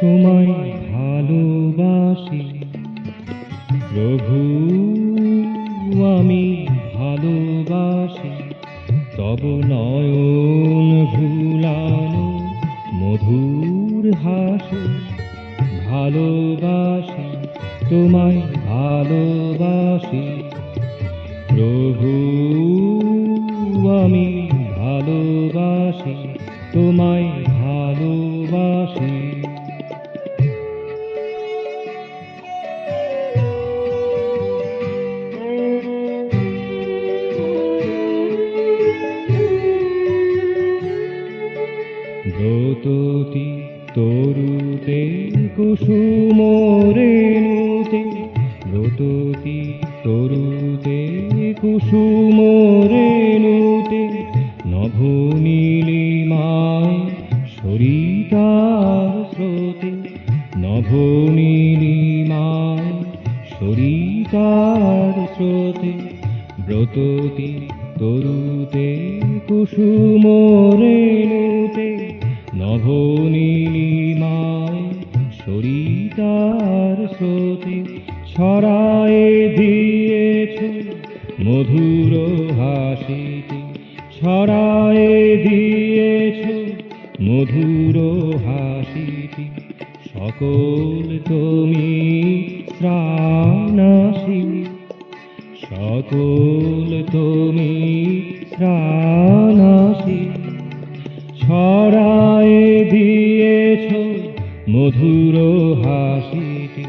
তোমায় ভালোবাসি প্রভু, আমি ভালোবাসি তব নয়ন ভুলানো মধুর হাসি। ভালোবাসি তোমায় ভালোবাসি প্রভু, আমি ভালোবাসি তোমায় ভালোবাসি। ব্রততী তরুতে কুসুম রেণুতে, ব্রততী তরুতে কুসুম রেণুতে, নভনীলিমায় সরিতার স্রোতে, নভনীলিমায় সরিতার স্রোতে। ব্রততী তরুতে কুসুম রেণুতে, নভনীলিমায় সরিতার স্রোতে। ছড়ায়ে দিয়েছ মধুর হাসিতে, ছড়ায়ে দিয়েছ মধুর হাসিতে। সকল তুমি প্রাণাসি, সকল তুমি প্রাণাসি। ছড়ায়ে দিয়েছ মধুর হাসিতে,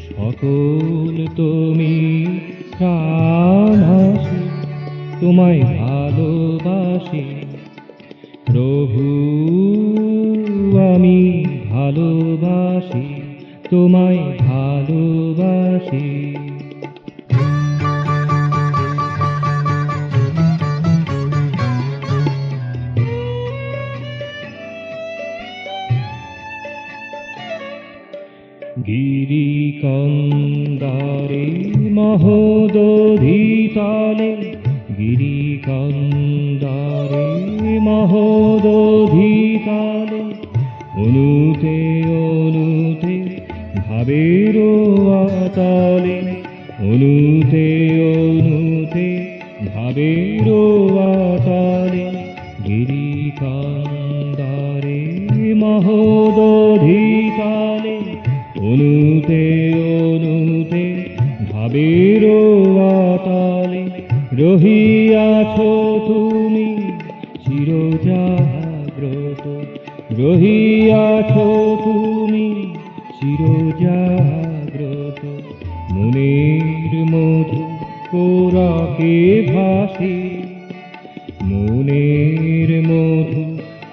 সকল তুমি প্রাণাসি। তোমায় ভালোবাসি প্রভু, আমি ভালোবাসি তোমায় ভালোবাসি। গিরিকন্দারে মহোদধিতলে, গিরিকন্দারে মহোদধিতলে, অনুতে অনুতে ভাবের আতলে, অনুতে অনুতে ভাবের আতলে। গিরিকন্দারে মহোদধিতলে, অনুতে অনুতে ভাবের আতলে। রহিয়াছ তুমি চিরজাগ্রত, রহিয়াছ তুমি চিরজাগ্রত। মনের মধু কোরাকে ভাসি, মনের মধু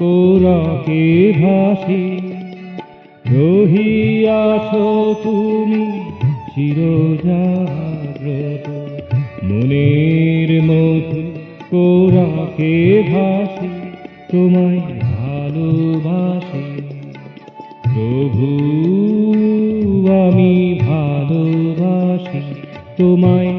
কোরাকে ভাসি। রহিয়াছ তুমি চিরজাগ্রত, মনের মধু কোরাকে ভাসি। তোমায় ভালোবাসি প্রভু, আমি ভালোবাসি তোমায়